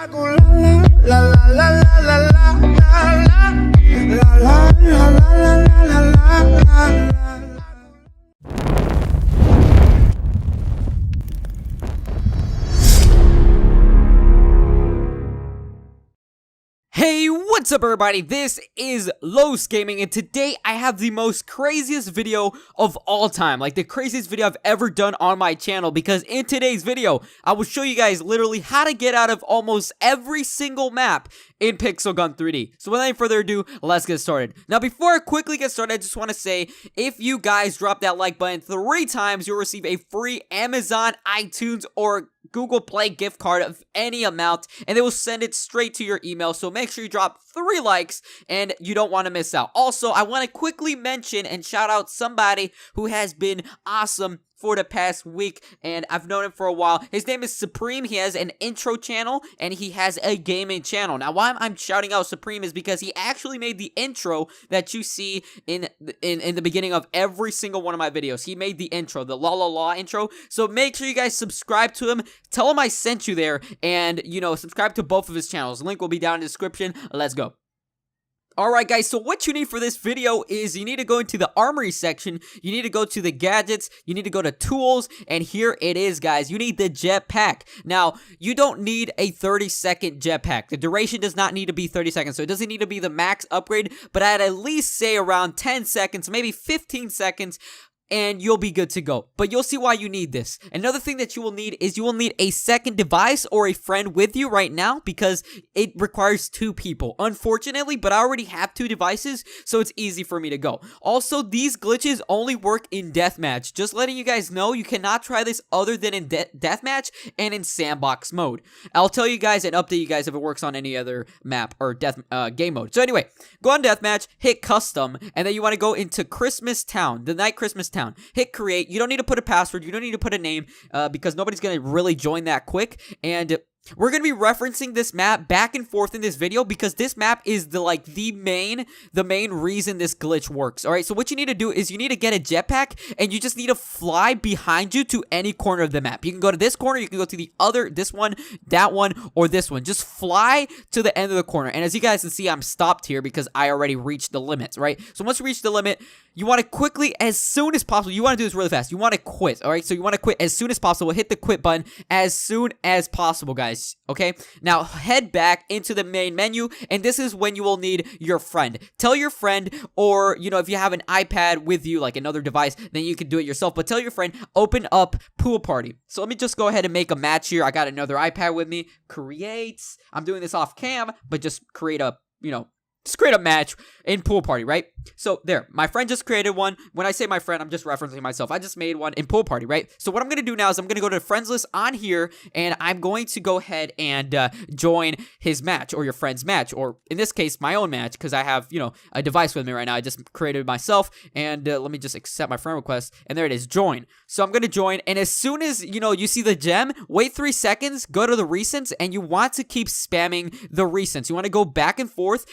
Hey, what's up everybody? This is LosGaming, and today I have the most craziest video of all time. Like the craziest video I've ever done on my channel, because in today's video, I will show you guys literally how to get out of almost every single map in Pixel Gun 3D. So without any further ado, let's get started. Now before I quickly get started, I just want to say, if you guys drop that like button 3 times, you'll receive a free Amazon, iTunes, or Google Play gift card of any amount, and they will send it straight to your email. So make sure you drop 3 likes, and you don't want to miss out. Also, I want to quickly mention and shout out somebody who has been awesome for the past week, and I've known him for a while. His name is Supreme. He has an intro channel, and he has a gaming channel. Now, why I'm shouting out Supreme is because he actually made the intro that you see in the beginning of every single one of my videos. He made the intro, the la la la intro. So make sure you guys subscribe to him. Tell him I sent you there, and, you know, subscribe to both of his channels. Link will be down in the description. Let's go. Alright guys, so what you need for this video is you need to go into the armory section, you need to go to the gadgets, you need to go to tools, and here it is guys, you need the jetpack. Now, you don't need a 30-second jetpack. The duration does not need to be 30 seconds, so it doesn't need to be the max upgrade, but I'd at least say around 10 seconds, maybe 15 seconds, and you'll be good to go. But you'll see why you need this. Another thing that you will need is you will need a second device or a friend with you right now, because it requires 2 people. Unfortunately, but I already have 2 devices, so it's easy for me to go. Also, these glitches only work in deathmatch. Just letting you guys know, you cannot try this other than in deathmatch and in sandbox mode. I'll tell you guys and update you guys if it works on any other map or game mode. So anyway, go on deathmatch, hit custom, and then you want to go into Christmas Town, the night Christmas Town. Hit create. You don't need to put a password. You don't need to put a name because nobody's going to really join that quick. And we're going to be referencing this map back and forth in this video because this map is the main reason this glitch works. All right, so what you need to do is you need to get a jetpack, and you just need to fly behind you to any corner of the map. You can go to this corner, you can go to the other, this one, that one, or this one. Just fly to the end of the corner. And as you guys can see, I'm stopped here because I already reached the limits, right? So once you reach the limit, you want to quickly, as soon as possible, you want to do this really fast. You want to quit, all right? So you want to quit as soon as possible. Hit the quit button as soon as possible, guys. Okay, now head back into the main menu, and this is when you will need your friend. Tell your friend, or, you know, if you have an iPad with you, like another device, then you can do it yourself, but tell your friend, open up pool party. So let me just go ahead and make a match here. I got another iPad with me. Creates. I'm doing this off cam, but just create a, you know, just create a match in pool party, right? So there, my friend just created one. When I say my friend, I'm just referencing myself. I just made one in pool party, right? So what I'm going to do now is I'm going to go to the friends list on here, and I'm going to go ahead and join his match, or your friend's match, or in this case, my own match, because I have, you know, a device with me right now. I just created it myself, and let me just accept my friend request, and there it is, join. So I'm going to join, and as soon as, you know, you see the gem, wait 3 seconds, go to the recents, and you want to keep spamming the recents. You want to go back and forth,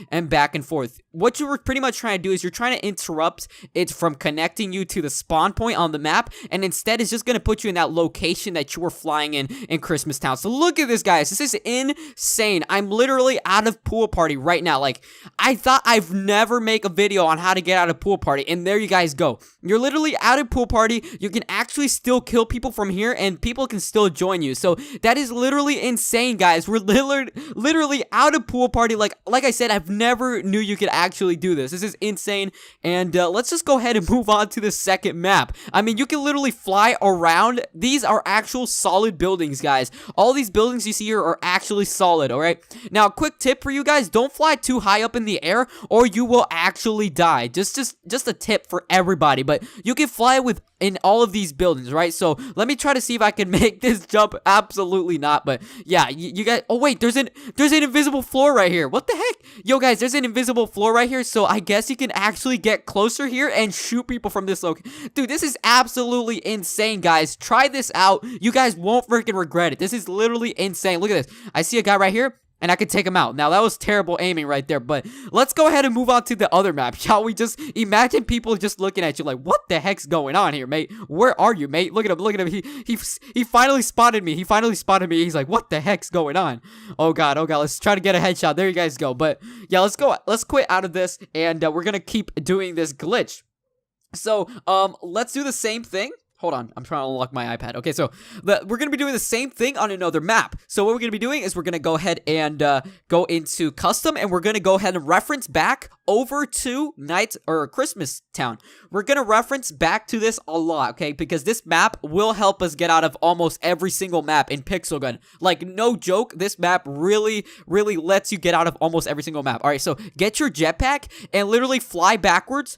and back and forth. What you were pretty much trying to do is you're trying to interrupt it from connecting you to the spawn point on the map, and instead it's just going to put you in that location that you were flying in Christmas Town. So look at this, guys. This is insane. I'm literally out of pool party right now. Like, I thought I've never make a video on how to get out of pool party, and there you guys go. You're literally out of pool party. You can actually still kill people from here, and people can still join you. So that is literally insane, guys. We're literally out of pool party. Like I said, I've never knew you could actually do this. This is insane. And let's just go ahead and move on to the second map. I mean, you can literally fly around. These are actual solid buildings, guys. All these buildings you see here are actually solid, all right? Now, quick tip for you guys, don't fly too high up in the air or you will actually die. Just a tip for everybody, but you can fly in all of these buildings, right? So let me try to see if I can make this jump. Absolutely not, but yeah, you guys. Oh wait, there's an invisible floor right here. What the heck? Yo guys, there's an invisible floor right here, so I guess you can actually get closer here and shoot people from this location. Dude, this is absolutely insane, guys. Try this out. You guys won't freaking regret it. This is literally insane. Look at this. I see a guy right here, and I could take him out. Now, that was terrible aiming right there, but let's go ahead and move on to the other map, shall we? Just imagine people just looking at you like, what the heck's going on here, mate? Where are you, mate? Look at him. He finally spotted me. He's like, what the heck's going on? Oh god, let's try to get a headshot. There you guys go. But yeah, let's quit out of this, and we're gonna keep doing this glitch. So, let's do the same thing. Hold on, I'm trying to unlock my iPad. Okay, so we're going to be doing the same thing on another map. So what we're going to be doing is we're going to go ahead and go into custom, and we're going to go ahead and reference back over to Christmas Town. We're going to reference back to this a lot, okay? Because this map will help us get out of almost every single map in Pixel Gun. Like, no joke, this map really lets you get out of almost every single map. All right, so get your jetpack and literally fly backwards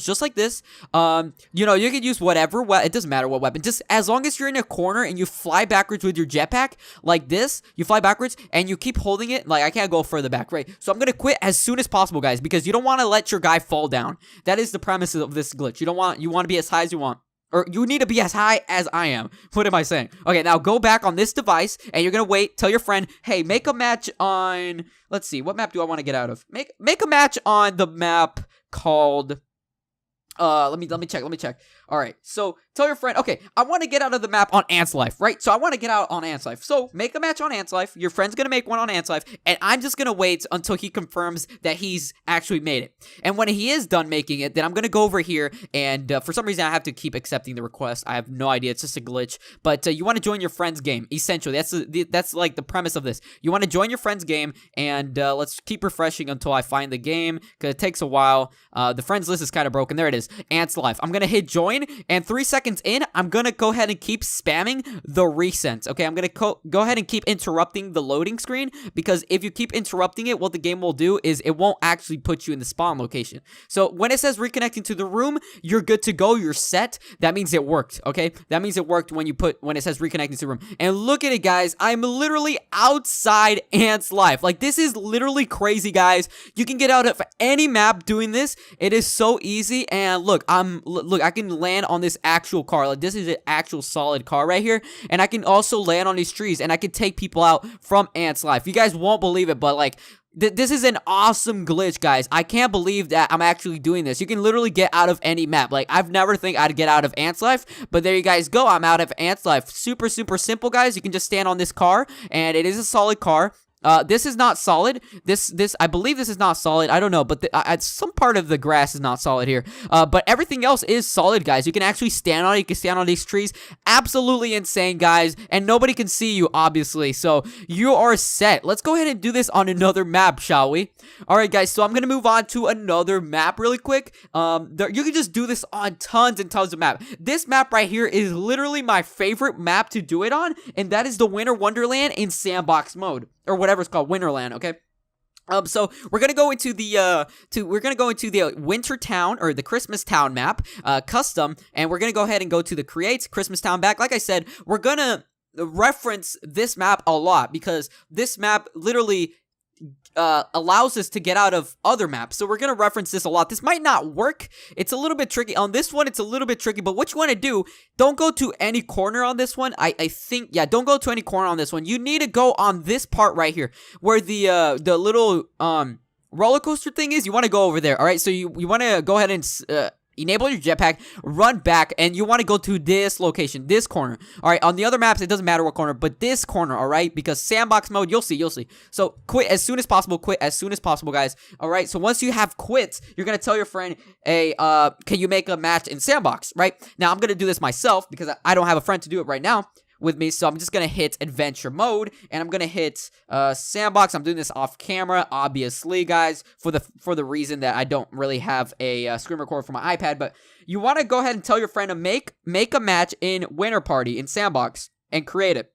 just like this. You know, you can use whatever, it doesn't matter what weapon, just as long as you're in a corner and you fly backwards with your jetpack like this, you fly backwards and you keep holding it. Like, I can't go further back, right? So I'm gonna quit as soon as possible, guys, because you don't want to let your guy fall down. That is the premise of this glitch. You want to be as high as you want. Or you need to be as high as I am. What am I saying? Okay, now go back on this device, and you're gonna wait. Tell your friend, hey, make a match on, let's see, what map do I want to get out of? Make a match on the map called, let me check. All right, so tell your friend, okay, I want to get out of the map on Ant's Life, right? So I want to get out on Ant's Life. So make a match on Ant's Life. Your friend's going to make one on Ant's Life, and I'm just going to wait until he confirms that he's actually made it. And when he is done making it, then I'm going to go over here, and for some reason, I have to keep accepting the request. I have no idea. It's just a glitch. But you want to join your friend's game, essentially. That's like the premise of this. You want to join your friend's game, and let's keep refreshing until I find the game, because it takes a while. The friends list is kind of broken. There it is, Ant's Life. I'm going to hit join. And 3 seconds in, I'm going to go ahead and keep spamming the resends. Okay, I'm going to go ahead and keep interrupting the loading screen, because if you keep interrupting it, what the game will do is it won't actually put you in the spawn location. So when it says reconnecting to the room, you're good to go, you're set. That means it worked, okay? That means it worked when it says reconnecting to the room. And look at it, guys. I'm literally outside Ant's Life. Like, this is literally crazy, guys. You can get out of any map doing this. It is so easy. And look, I can land on this actual car. Like, this is an actual solid car right here, and I can also land on these trees, and I can take people out from Ant's Life. You guys won't believe it, but like, this is an awesome glitch, guys. I can't believe that I'm actually doing this. You can literally get out of any map. Like, I've never think I'd get out of Ant's Life, but there you guys go. I'm out of Ant's Life. Super simple, guys. You can just stand on this car, and it is a solid car. This is not solid. I believe this is not solid. I don't know, but some part of the grass is not solid here. But everything else is solid, guys. You can actually stand on it. You can stand on these trees. Absolutely insane, guys. And nobody can see you, obviously. So you are set. Let's go ahead and do this on another map, shall we? All right, guys. So I'm gonna move on to another map really quick. You can just do this on tons and tons of maps. This map right here is literally my favorite map to do it on, and that is the Winter Wonderland in sandbox mode, or whatever it's called, Winterland, okay? So we're gonna go into the Winter Town, or the Christmas Town map, custom, and we're gonna go ahead and go to the Create Christmas Town back. Like I said, we're gonna reference this map a lot, because this map literally allows us to get out of other maps. So we're going to reference this a lot. This might not work. It's a little bit tricky. On this one, it's a little bit tricky, but what you want to do, don't go to any corner on this one. I think, yeah, don't go to any corner on this one. You need to go on this part right here, where the little roller coaster thing is. You want to go over there, all right? So you want to go ahead and enable your jetpack, run back, and you want to go to this location, this corner. All right, on the other maps, it doesn't matter what corner, but this corner, all right? Because sandbox mode, you'll see. So quit as soon as possible, guys. All right, so once you have quit, you're going to tell your friend, hey, can you make a match in sandbox, right? Now, I'm going to do this myself, because I don't have a friend to do it right now with me, so I'm just gonna hit adventure mode, and I'm gonna hit sandbox. I'm doing this off camera, obviously, guys, for the reason that I don't really have a screen recorder for my iPad. But you want to go ahead and tell your friend to make a match in Winter Party in sandbox and create it.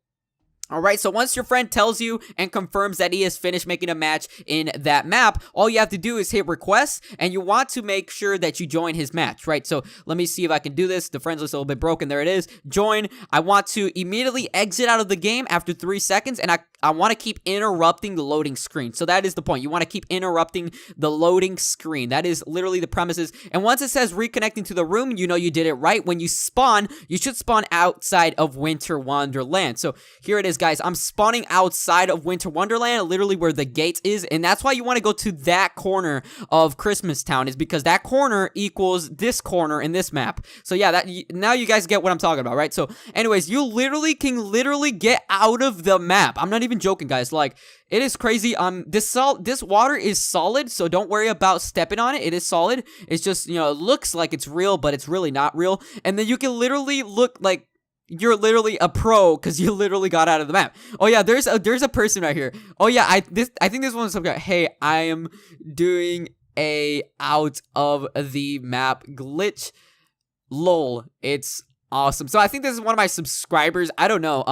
Alright, so once your friend tells you and confirms that he has finished making a match in that map, all you have to do is hit request, and you want to make sure that you join his match, right? So let me see if I can do this. The friends list is a little bit broken. There it is. Join. I want to immediately exit out of the game after 3 seconds, and I want to keep interrupting the loading screen. So that is the point. You want to keep interrupting the loading screen. That is literally the premises. And once it says reconnecting to the room, you know you did it right. When you spawn, you should spawn outside of Winter Wonderland. So here it is. is, guys, I'm spawning outside of Winter Wonderland, literally where the gate is, and that's why you want to go to that corner of Christmas Town, is because that corner equals this corner in this map. So yeah, now you guys get what I'm talking about, right? So anyways, you literally can get out of the map. I'm not even joking, guys. Like, it is crazy. This water is solid, so don't worry about stepping on it. It is solid. It's just, you know, it looks like it's real, but it's really not real. And then you can literally look like you're literally a pro because you literally got out of the map. Oh yeah, there's a person right here. Oh yeah, I think this one's some guy. Hey, I am doing a out of the map glitch. Lol, it's awesome. So I think this is one of my subscribers. I don't know.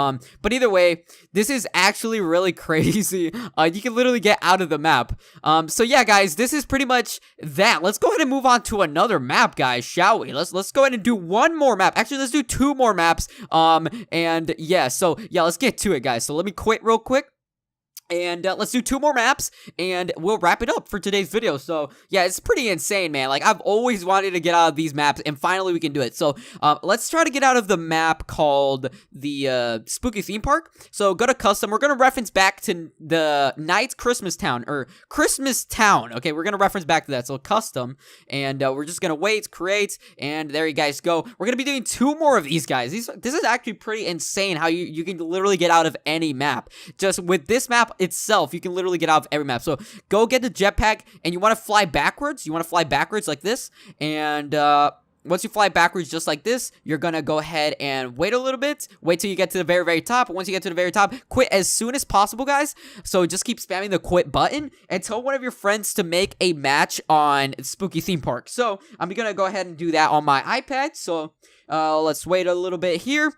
But either way, this is actually really crazy. You can literally get out of the map. So yeah, guys, this is pretty much that. Let's go ahead and move on to another map, guys, shall we? Let's go ahead and do one more map. Actually, let's do 2 more maps. And yeah, so yeah, let's get to it, guys. So let me quit real quick. And let's do 2 more maps, and we'll wrap it up for today's video. So, yeah, it's pretty insane, man. Like, I've always wanted to get out of these maps, and finally we can do it. So, let's try to get out of the map called the Spooky Theme Park. So, go to Custom. We're going to reference back to the Night Christmas Town, or Christmas Town. Okay, we're going to reference back to that. So, Custom, and we're just going to wait, create, and there you guys go. We're going to be doing 2 more of these, guys. This is actually pretty insane how you can literally get out of any map. Just with this map itself, you can literally get out of every map. So go get the jetpack, and you want to fly backwards. You want to fly backwards like this, and once you fly backwards just like this, you're gonna go ahead and wait a little bit. Wait till you get to the very, very top. Once you get to the very top, quit as soon as possible, guys. So just keep spamming the quit button and tell one of your friends to make a match on Spooky Theme Park. So I'm gonna go ahead and do that on my iPad. So let's wait a little bit here.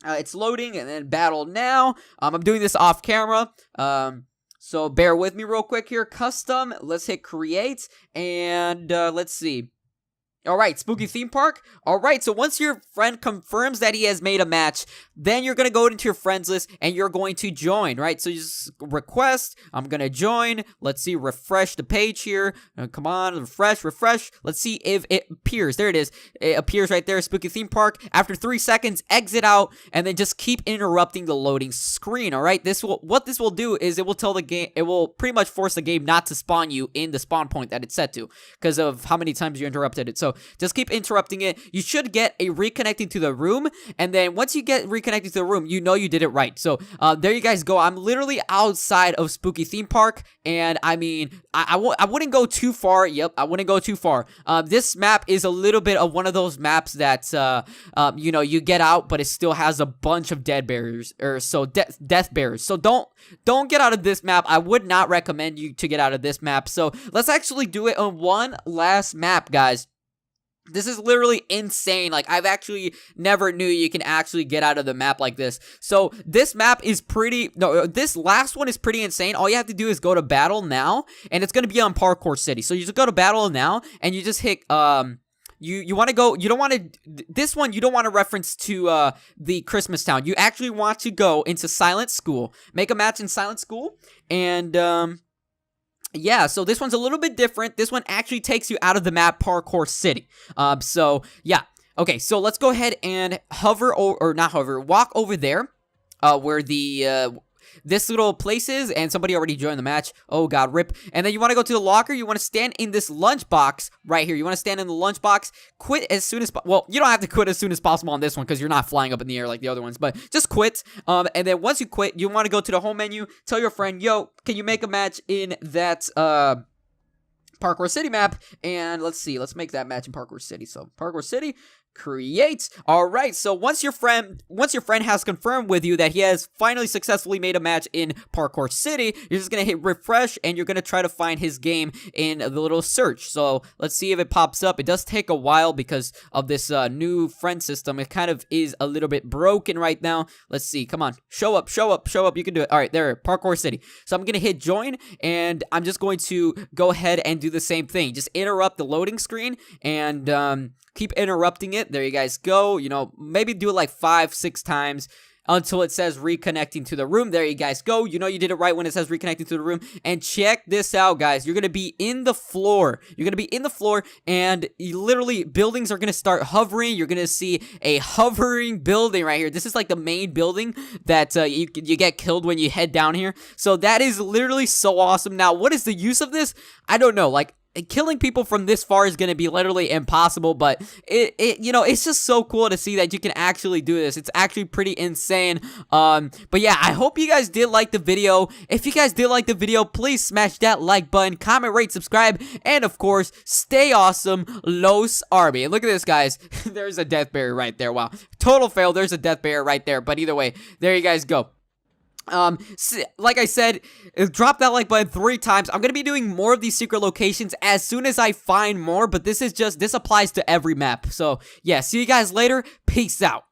It's loading, and then battle now. I'm doing this off camera. So bear with me real quick here. Custom. Let's hit create, and let's see. Alright, Spooky Theme Park. Alright, so once your friend confirms that he has made a match, then you're going to go into your friends list and you're going to join, right? So you just request, I'm going to join. Let's see, refresh the page here. Come on, refresh. Let's see if it appears. There it is. It appears right there, Spooky Theme Park. After 3 seconds, exit out, and then just keep interrupting the loading screen, alright? What this will do is it will tell the game, it will pretty much force the game not to spawn you in the spawn point that it's set to because of how many times you interrupted it. So just keep interrupting it. You should get a reconnecting to the room, and then once you get reconnected to the room, you know you did it right. So there you guys go. I'm literally outside of Spooky Theme Park, and I mean, I wouldn't go too far. Yep, I wouldn't go too far. This map is a little bit of one of those maps that you know, you get out, but it still has a bunch of death barriers. Death barriers. So don't get out of this map. I would not recommend you to get out of this map. So let's actually do it on one last map, guys. This is literally insane. Like, I've actually never knew you can actually get out of the map like this. So this map is this last one is pretty insane. All you have to do is go to battle now, and it's going to be on Parkour City. So you just go to battle now, and you just hit, you want to go, you don't want to, this one, you don't want to reference to, the Christmas Town. You actually want to go into Silent School. Make a match in Silent School, and, yeah, so this one's a little bit different. This one actually takes you out of the map Parkour City. So, yeah. Okay, so let's go ahead and walk over there, where the, this little place is, and somebody already joined the match. Oh god, rip. And then you want to go to the locker. You want to stand in this lunchbox right here. You want to stand in the lunchbox. Quit as soon as well, you don't have to quit as soon as possible on this one because you're not flying up in the air like the other ones, but just quit. And then once you quit, you want to go to the home menu. Tell your friend, yo, can you make a match in that Parkour City map? And let's see, let's make that match in Parkour City. So Parkour City, create. All right, so once your friend has confirmed with you that he has finally successfully made a match in Parkour City, you're just gonna hit refresh, and you're gonna try to find his game in the little search. So let's see if it pops up. It does take a while because of this new friend system. It kind of is a little bit broken right now. Let's see, come on, show up. You can do it. All right, there, Parkour City. So I'm gonna hit join, and I'm just going to go ahead and do the same thing. Just interrupt the loading screen, and keep interrupting it. There you guys go. You know, maybe do it like 5-6 times. until it says reconnecting to the room. There you guys go. You know you did it right when it says reconnecting to the room. And check this out, guys. You're gonna be in the floor. You're gonna be in the floor, and literally buildings are gonna start hovering. You're gonna see a hovering building right here. This is like the main building that you get killed when you head down here. So that is literally so awesome. Now, what is the use of this? I don't know. Like, killing people from this far is going to be literally impossible, but you know, it's just so cool to see that you can actually do this. It's actually pretty insane. But yeah, I hope you guys did like the video. If you guys did like the video, please smash that like button, comment, rate, subscribe, and of course, stay awesome, Los Army. And look at this, guys. There's a death barrier right there. Wow. Total fail. There's a death barrier right there. But either way, there you guys go. Like I said, drop that like button 3 times. I'm gonna be doing more of these secret locations as soon as I find more, but this applies to every map. So yeah, see you guys later. Peace out.